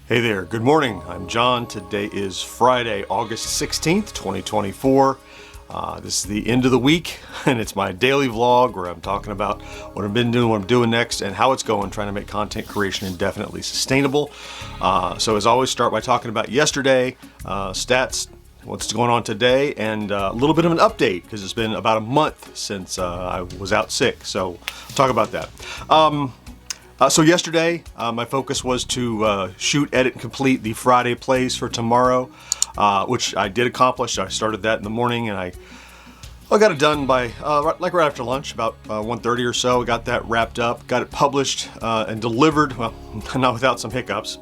Hey there, good morning. I'm John. Today is Friday, August 16th, 2024. This is the end of the week, and it's my daily vlog where I'm talking about what I've been doing, what I'm doing next, and how it's going, trying to make content creation indefinitely sustainable. So as always, start by talking about yesterday, stats, what's going on today, and a little bit of an update, because it's been about a month since I was out sick, so I'll talk about that. So yesterday, my focus was to shoot, edit, and complete the Friday plays for tomorrow, which I did accomplish. I started that in the morning, and I got it done by right after lunch, about 1:30 or so. I got that wrapped up, got it published and delivered. Well, not without some hiccups.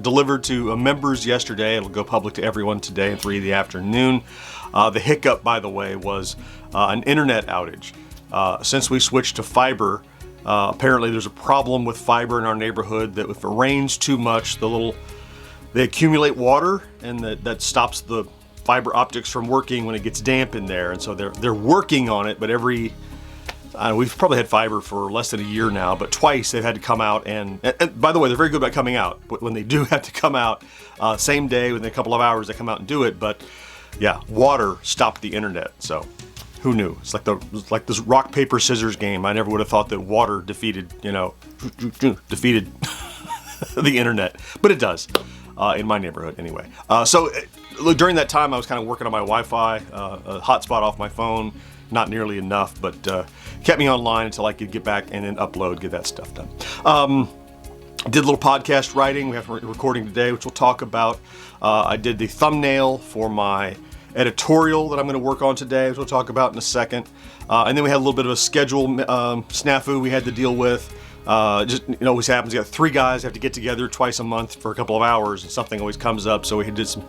Delivered to members yesterday. It'll go public to everyone today at 3 in the afternoon. The hiccup, by the way, was an internet outage. Since we switched to fiber. Apparently there's a problem with fiber in our neighborhood that if it rains too much, they accumulate water, and that stops the fiber optics from working when it gets damp in there. And so they're working on it, but we've probably had fiber for less than a year now, but twice they've had to come out and by the way, they're very good about coming out. But when they do have to come out, same day, within a couple of hours, they come out and do it. But yeah, water stopped the internet. So who knew? It's like this rock, paper, scissors game. I never would have thought that water defeated the internet, but it does in my neighborhood anyway. So during that time, I was kind of working on my Wi-Fi, a hotspot off my phone, not nearly enough, but kept me online until I could get back and then get that stuff done. Did a little podcast writing. We have a recording today, which we'll talk about. I did the thumbnail for my editorial that I'm going to work on today, which we'll talk about in a second. And then we had a little bit of a schedule snafu we had to deal with. Always happens. You got 3 guys have to get together twice a month for a couple of hours, and something always comes up. So we did some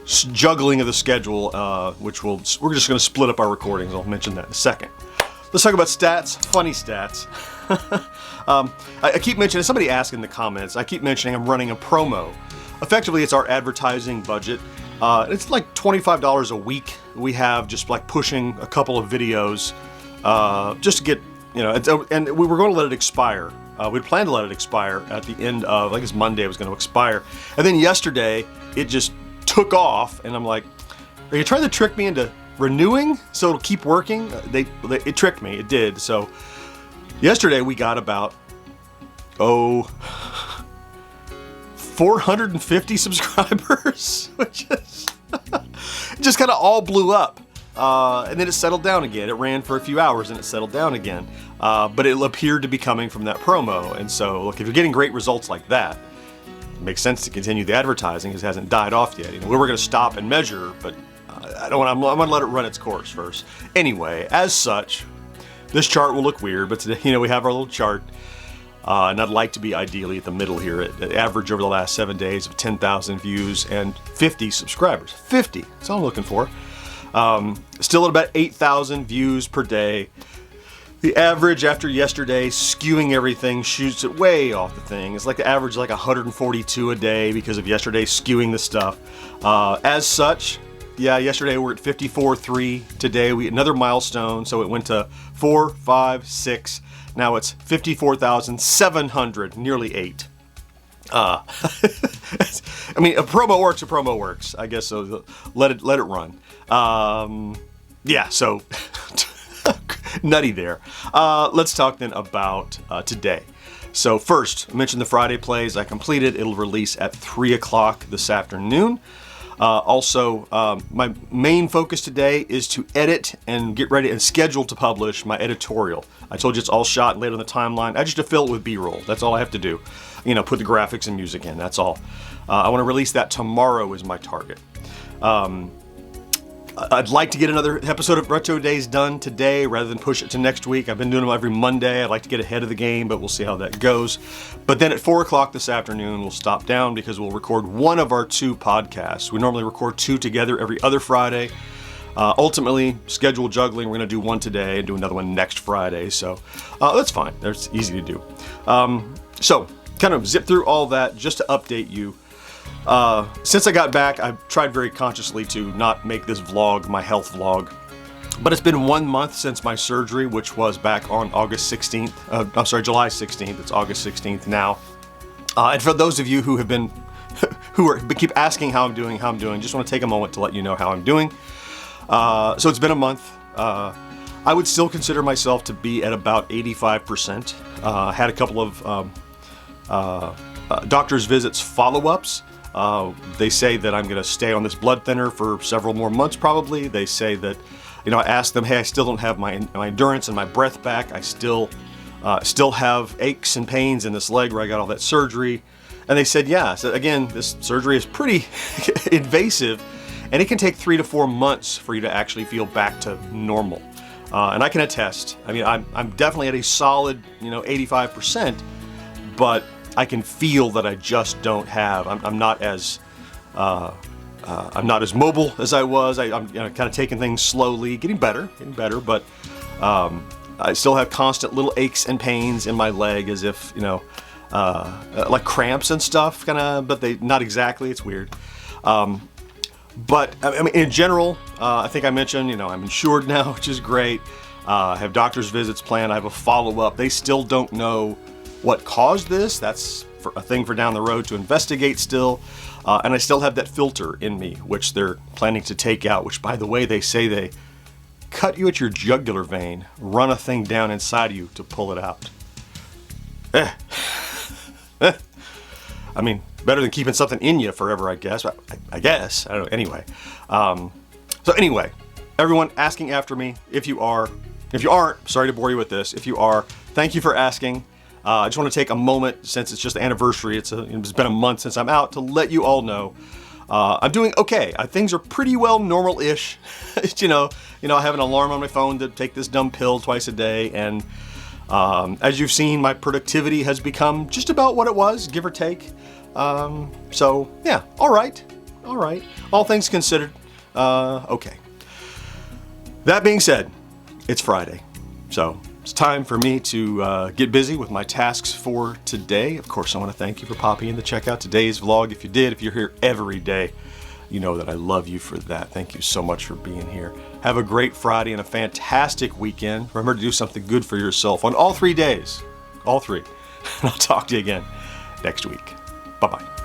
juggling of the schedule, which we're just going to split up our recordings. I'll mention that in a second. Let's talk about stats, funny stats. I keep mentioning, somebody asked in the comments, I keep mentioning I'm running a promo. Effectively, it's our advertising budget. It's like $25 a week we have just like pushing a couple of videos just to get, and we were going to let it expire. We'd planned to let it expire at the end of, I guess Monday it was going to expire. And then yesterday it just took off, and I'm like, are you trying to trick me into renewing so it'll keep working? It tricked me, it did. So yesterday we got about, 450 subscribers, which is just kind of all blew up. And then it settled down again. It ran for a few hours and it settled down again. But it appeared to be coming from that promo. And so, look, if you're getting great results like that, it makes sense to continue the advertising because it hasn't died off yet. We were going to stop and measure, but I'm going to let it run its course first. Anyway, as such, this chart will look weird, but today, we have our little chart. And I'd like to be ideally at the middle here, at average over the last 7 days of 10,000 views and 50 subscribers. 50, that's all I'm looking for. Still at about 8,000 views per day. The average after yesterday, skewing everything, shoots it way off the thing. It's like the average like 142 a day because of yesterday skewing the stuff. As such, yeah, yesterday we're at 54.3. Today another milestone, so it went to 4, 5, 6. Now it's 54,700, nearly 8. I mean, a promo works, I guess, so let it run. Yeah, so nutty there. Let's talk then about today. So first, I mentioned the Friday plays I completed. It'll release at 3 o'clock this afternoon. Also, my main focus today is to edit and get ready and schedule to publish my editorial. I told you it's all shot and laid on the timeline. I just have to fill it with B-roll. That's all I have to do. Put the graphics and music in. That's all. I want to release that tomorrow is my target. I'd like to get another episode of Retro Days done today rather than push it to next week. I've been doing them every Monday. I'd like to get ahead of the game, but we'll see how that goes. But then at 4 o'clock this afternoon, we'll stop down because we'll record one of our 2 podcasts. We normally record 2 together every other Friday. Ultimately, schedule juggling, we're going to do one today and do another one next Friday. So that's fine. That's easy to do. So kind of zip through all that just to update you. Since I got back, I've tried very consciously to not make this vlog my health vlog. But it's been 1 month since my surgery, which was back on August 16th. July 16th. It's August 16th now. And for those of you who have been keep asking how I'm doing, just want to take a moment to let you know how I'm doing. So it's been a month. I would still consider myself to be at about 85%. Had a couple of doctor's visits follow-ups. They say that I'm going to stay on this blood thinner for several more months probably. They say that, I asked them, hey, I still don't have my endurance and my breath back. I still have aches and pains in this leg where I got all that surgery. And they said, yeah. So again, this surgery is pretty invasive, and it can take 3 to 4 months for you to actually feel back to normal. And I can attest. I mean, I'm definitely at a solid, 85%, but I can feel that I just don't have. I'm not as mobile as I was. I'm kind of taking things slowly, getting better, but I still have constant little aches and pains in my leg, as if like cramps and stuff, but they not exactly. It's weird. But I mean, in general, I think I mentioned, I'm insured now, which is great. I have doctor's visits planned. I have a follow-up. They still don't know what caused this. That's a thing for down the road to investigate still. And I still have that filter in me, which they're planning to take out, which, by the way, they say they cut you at your jugular vein, run a thing down inside of you to pull it out. I mean, better than keeping something in you forever, I guess. I guess. I don't know. Anyway. So anyway, everyone asking after me. If you aren't, sorry to bore you with this. If you are, thank you for asking. I just want to take a moment, since it's just the anniversary. It's been a month since I'm out, to let you all know I'm doing okay. Things are pretty well normal-ish. I have an alarm on my phone to take this dumb pill twice a day, and as you've seen, my productivity has become just about what it was, give or take. So yeah, all right. All things considered, okay. That being said, it's Friday, so it's time for me to get busy with my tasks for today. Of course, I want to thank you for popping in to check out today's vlog. If you're here every day, you know that I love you for that. Thank you so much for being here. Have a great Friday and a fantastic weekend. Remember to do something good for yourself on all 3 days. All 3. And I'll talk to you again next week. Bye-bye.